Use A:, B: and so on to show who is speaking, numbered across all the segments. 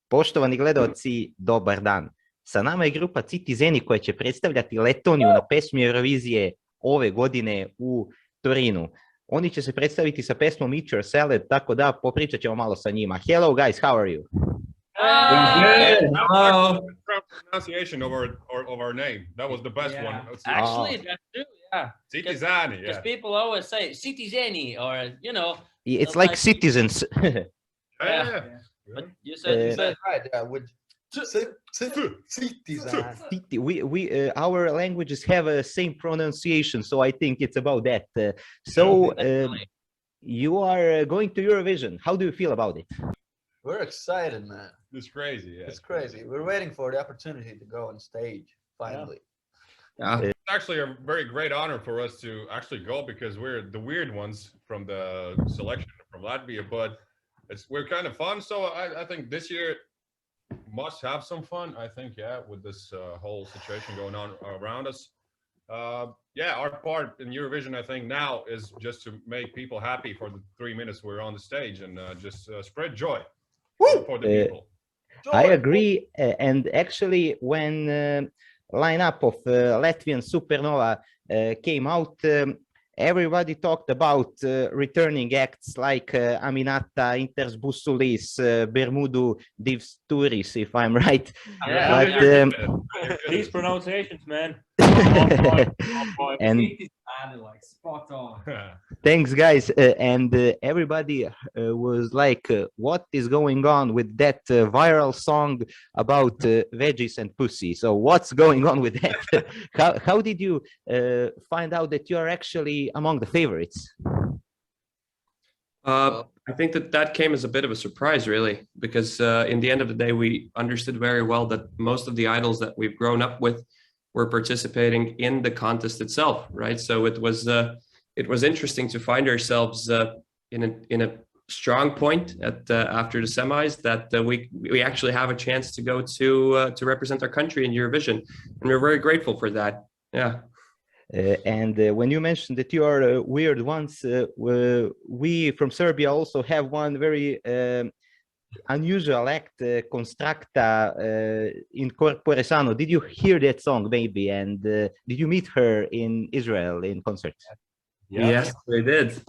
A: Poštovani gledaoci, dobar dan. Sa nama je grupa Citi Zēni koja će predstavljati Letoniju na Pesmi Evrovizije ove godine u Torinu. Oni će se predstaviti sa pesmom Eat Your Salad, tako da popričat ćemo malo sa njima. Hello guys, how are you?
B: Hello. Pronunciation of our name. That was the best one.
C: Actually, that's true. Yeah.
B: Citi Zēni.
C: Because people always say Citi Zēni, or
A: It's like citizens.
C: Yeah. But you said
D: right. Yeah, with
A: we our languages have a same pronunciation, so I think it's about that. You are going to Eurovision. How do you feel about it?
D: We're excited, man.
B: It's crazy. Yeah.
D: It's crazy. We're waiting for the opportunity to go on stage finally.
B: It's actually a very great honor for us to actually go because we're the weird ones from the selection from Latvia, but we're kind of fun. So I think this year must have some fun. I think, with this whole situation going on around us. Our part in Eurovision, I think now is just to make people happy for the 3 minutes we're on the stage and just spread joy for the people.
A: I agree. And actually, when lineup of Latvian Supernova came out, everybody talked about returning acts like Aminata, Inters Busulis, Bermudu, Divs Turis, if I'm right.
C: Yeah.
A: But
E: these pronunciations, man.
A: And
F: like spot on.
A: thanks, guys. And everybody was like, what is going on with that viral song about veggies and pussy? So what's going on with that? How did you find out that you are actually among the favorites?
E: I think that came as a bit of a surprise, really, because in the end of the day, we understood very well that most of the idols that we've grown up with were participating in the contest itself, right? So it was interesting to find ourselves in a strong point at after the semis that we actually have a chance to go to represent our country in Eurovision, and we're very grateful for that. Yeah.
A: And when you mentioned that you are weird ones, we from Serbia also have one very unusual act, Constructa in corpore sano. Did you hear that song maybe? And did you meet her in Israel in concert?
E: Yes, we did.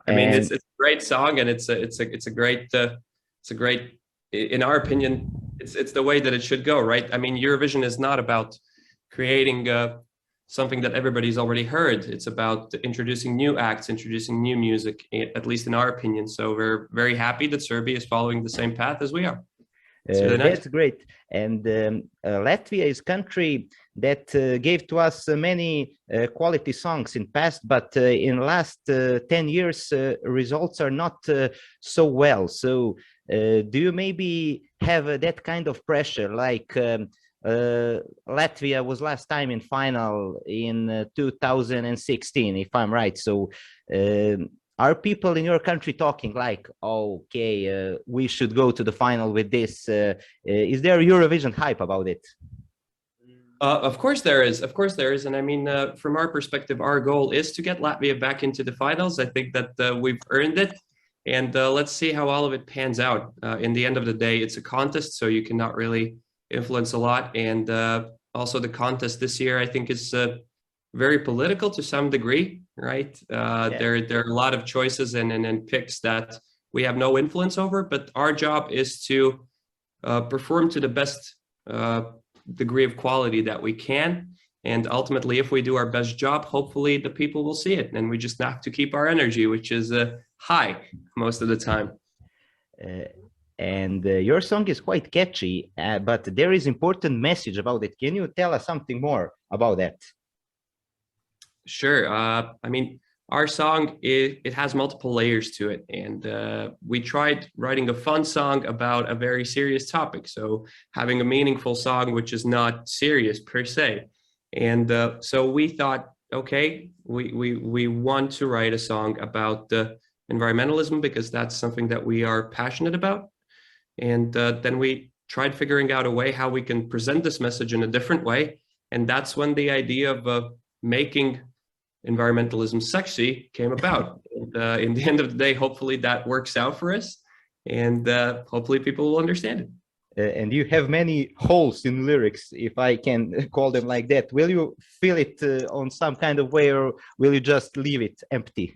E: I mean, it's a great song, and it's a great in our opinion, it's the way that it should go, right? I mean, Eurovision is not about creating something that everybody's already heard. It's about introducing new acts, introducing new music, at least in our opinion. So we're very happy that Serbia is following the same path as we are.
A: That's great. And Latvia is a country that gave to us many quality songs in past, but in last 10 years, results are not so well. So do you maybe have that kind of pressure, like Latvia was last time in final in 2016, if I'm right. So are people in your country talking like, okay, we should go to the final with this? Is there Eurovision hype about it?
E: Of course there is. Of course there is. And I mean, from our perspective, our goal is to get Latvia back into the finals. I think that we've earned it. And let's see how all of it pans out. In the end of the day, it's a contest, so you cannot really influence a lot. And also the contest this year, I think, is very political to some degree, right? There are a lot of choices and picks that we have no influence over, but our job is to perform to the best degree of quality that we can. And ultimately, if we do our best job, hopefully the people will see it. And we just have to keep our energy, which is high most of the time.
A: And your song is quite catchy, but there is important message about it. Can you tell us something more about that?
E: Sure. I mean, our song, it has multiple layers to it. And we tried writing a fun song about a very serious topic. So having a meaningful song, which is not serious per se. And so we thought, okay, we want to write a song about environmentalism because that's something that we are passionate about. And then we tried figuring out a way how we can present this message in a different way. And that's when the idea of making environmentalism sexy came about. And in the end of the day, hopefully that works out for us. and hopefully people will understand it.
A: And you have many holes in lyrics, if I can call them like that. Will you fill it on some kind of way, or will you just leave it empty?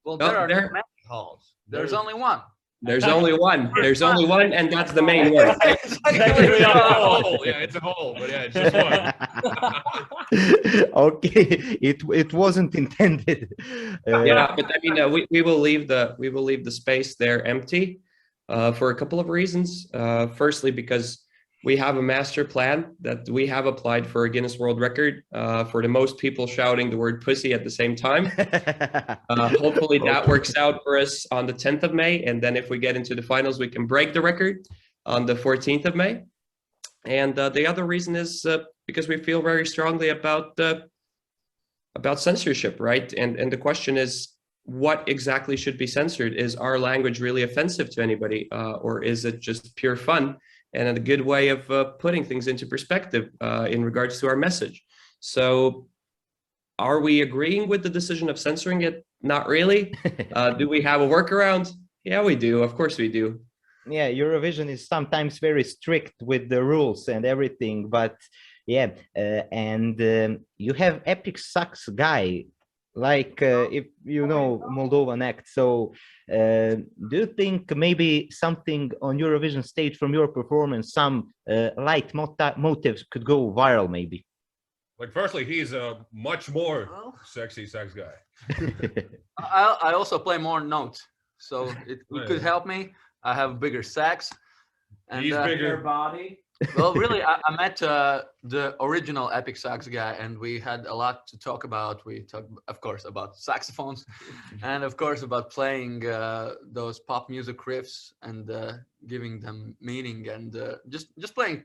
D: Well,
E: No,
D: there are
E: there-
D: many halls. There's only one.
E: There's only one. There's only one, and that's the main one.
B: Technically, it's a hole. Yeah, it's a hole, but yeah, it's just one.
A: Okay, it wasn't intended.
E: Yeah, but I mean, we will leave the space there empty for a couple of reasons. Firstly, because we have a master plan that we have applied for a Guinness World Record for the most people shouting the word pussy at the same time. Hopefully that works out for us on the 10th of May. And then if we get into the finals, we can break the record on the 14th of May. And the other reason is because we feel very strongly about censorship, right? And the question is, what exactly should be censored? Is our language really offensive to anybody, or is it just pure fun and a good way of putting things into perspective in regards to our message? So are we agreeing with the decision of censoring it? Not really. Do we have a workaround? Yeah, we do. Of course we do.
A: Yeah, Eurovision is sometimes very strict with the rules and everything, but yeah, and you have epic sax guy, like if you know Moldovan act. So do you think maybe something on Eurovision stage from your performance, some light motives could go viral maybe?
B: Like, firstly, he's a much more sexy sax guy.
D: I also play more notes, so it could help me. I have bigger sax. And,
B: He's bigger.
F: body.
D: Well, really, I met the original epic sax guy, and we had a lot to talk about. We talked, of course, about saxophones, and of course about playing those pop music riffs and giving them meaning, and just playing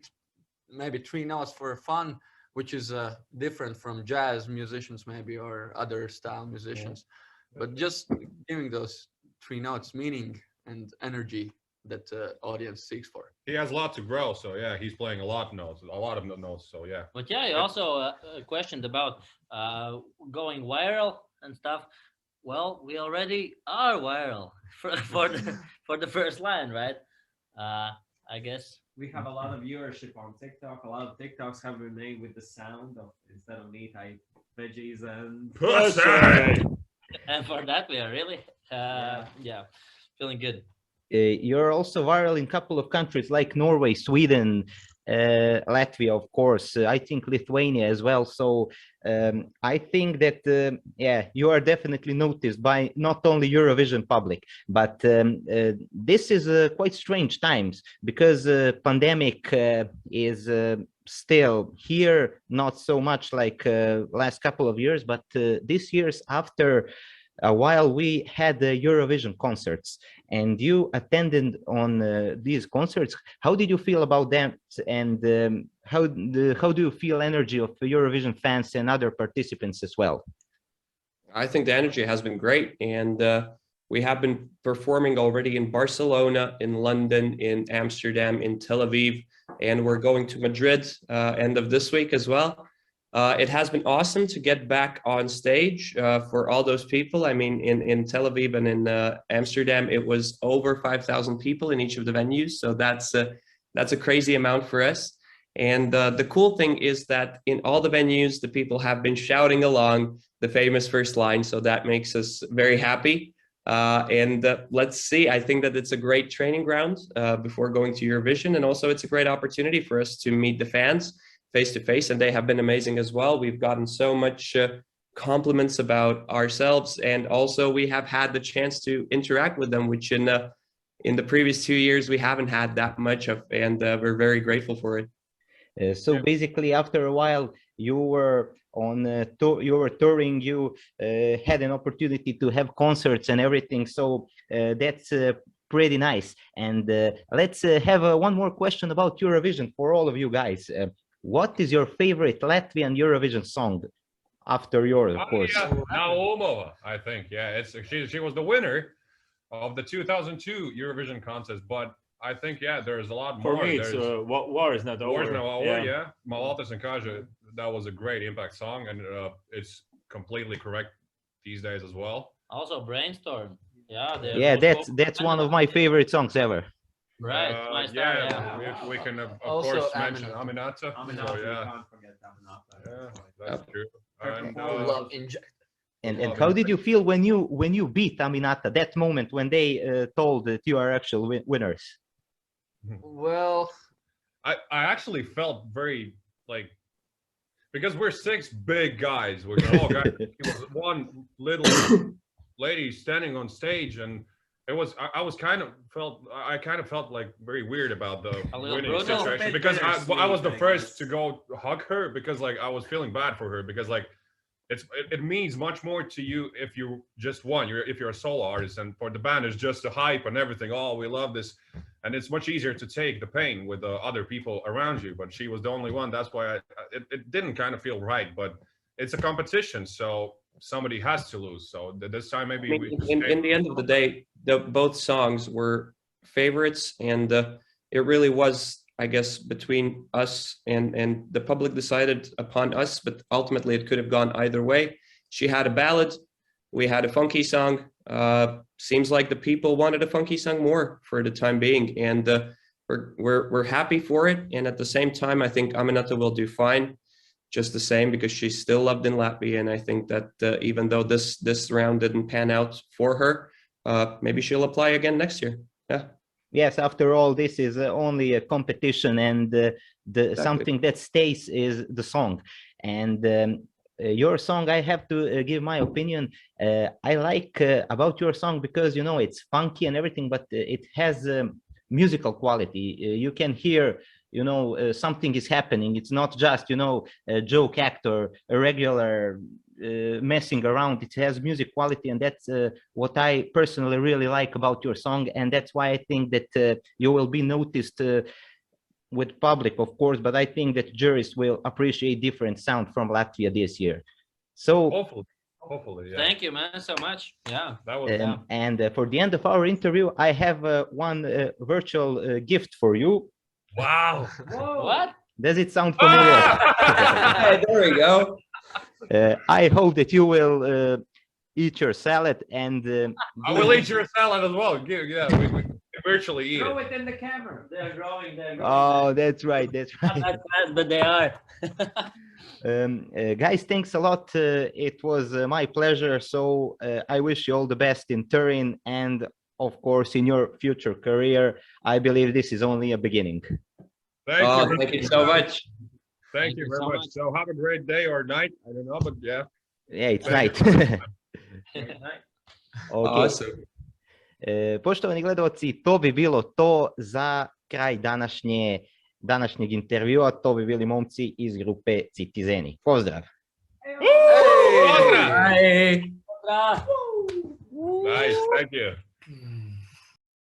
D: maybe 3 notes for fun, which is different from jazz musicians maybe, or other style musicians. But just giving those 3 notes meaning and energy that the audience seeks for.
B: He has a lot to grow, so yeah, he's playing a lot of notes, so yeah.
C: But yeah, you also questioned about going viral and stuff. Well, we already are viral for the first line, right? I guess
F: We have a lot of viewership on TikTok. A lot of TikToks have been made with the sound of, instead of meat, I veggies and
B: Pussy!
C: and for that we are really yeah, feeling good.
A: You're also viral in a couple of countries like Norway, Sweden, Latvia, of course, I think Lithuania as well. So I think that, yeah, you are definitely noticed by not only Eurovision public, but this is quite strange times, because pandemic is still here, not so much like last couple of years, but this year's after a while we had the Eurovision concerts, and you attended on these concerts. How did you feel about that? And how do you feel energy of Eurovision fans and other participants as well?
E: I think the energy has been great, and we have been performing already in Barcelona, in London, in Amsterdam, in Tel Aviv, and we're going to Madrid end of this week as well. It has been awesome to get back on stage for all those people. I mean, in Tel Aviv and in Amsterdam, it was over 5,000 people in each of the venues. So that's a crazy amount for us. And the cool thing is that in all the venues, the people have been shouting along the famous first line. So that makes us very happy. And let's see, I think that it's a great training ground before going to Eurovision. And also it's a great opportunity for us to meet the fans face to face, and they have been amazing as well. We've gotten so much compliments about ourselves, and also we have had the chance to interact with them, which in the previous 2 years we haven't had that much of, and we're very grateful for it.
A: So basically, after a while, you were on you were touring, you had an opportunity to have concerts and everything. So that's pretty nice. And let's have one more question about Eurovision for all of you guys. What is your favorite Latvian Eurovision song? After yours, of course.
B: Naumova, I think. Yeah, she was the winner of the 2002 Eurovision contest, but I think, yeah, there's a lot more.
G: For me, it's War is Not Over.
B: War is Not Over, yeah. Maltas and Kaja, that was a great impact song, and it's completely correct these days as well.
C: Also Brainstorm. Yeah, they're
A: Yeah,
C: both
A: that's one of my favorite songs ever.
C: right. My style,
B: we can of
D: Also
B: course mention
D: Aminata.
B: Aminata.
F: Aminata,
B: So,
F: we
B: yeah,
F: can't forget Aminata.
B: that's true. And
D: Love inject.
A: And
B: Love
A: how
B: it.
A: did you feel when you beat Aminata, that moment when they told that you are actual winners?
D: Well,
B: I actually felt very like, because we're six big guys, we're tall guys. It was one little lady standing on stage, and it was I kind of felt like very weird about the
C: A little
B: winning
C: brutal?
B: situation,
F: A bit
B: because I was the
F: bittersweet, I
B: first
F: guess.
B: to go hug her, because like I was feeling bad for her, because like it means much more to you if you just won. If you're a solo artist, and for the band, it's just the hype and everything. Oh, we love this, and it's much easier to take the pain with the other people around you. But she was the only one. That's why it didn't kind of feel right. But it's a competition, so somebody has to lose. So this time maybe
E: I mean, in the end of the day, both songs were favorites, and it really was, I guess, between us, and the public decided upon us, but ultimately it could have gone either way. She had a ballad, we had a funky song. Seems like the people wanted a funky song more for the time being, and we're happy for it. And at the same time, I think Aminata will do fine, just the same, because she's still loved in Latvia. And I think that even though this round didn't pan out for her, maybe she'll apply again next year. Yeah.
A: Yes, after all, this is only a competition, and something that stays is the song. And your song, I have to give my opinion. I like about your song because, you know, it's funky and everything, but it has musical quality. You can hear, you know, something is happening. It's not just, you know, a joke act or a regular messing around. It has music quality, and that's what I personally really like about your song, and that's why I think that you will be noticed with public, of course, but I think that juries will appreciate different sound from Latvia this year. So
B: hopefully, yeah.
C: Thank you, man, so much. Yeah.
B: That was
A: and for the end of our interview, I have one virtual gift for you.
B: wow.
C: What?
A: Does it sound familiar?
E: Hey, there we go.
A: I hope that you will eat your salad, and
B: I will eat your salad as well. Yeah, we virtually eat
F: Throw
B: it.
F: it in the camera. They're growing.
A: oh, that's right, that's
C: Not
A: right.
C: that fast, but they are.
A: Guys, thanks a lot. It was my pleasure. So I wish you all the best in Turin, and of course in your future career. I believe this is only a beginning.
E: Thank you so much.
B: Thank you very much. So have a great day or night. I don't know, but yeah.
A: Yeah, it's
B: Thank
A: night. Okay.
E: Awesome.
A: Poštovani gledalci, to bi bilo to za kraj današnjeg intervjua. To bi bili momci iz grupe Citi Zēni. Pozdrav!
B: Hey!
E: Bye.
B: Nice, thank you.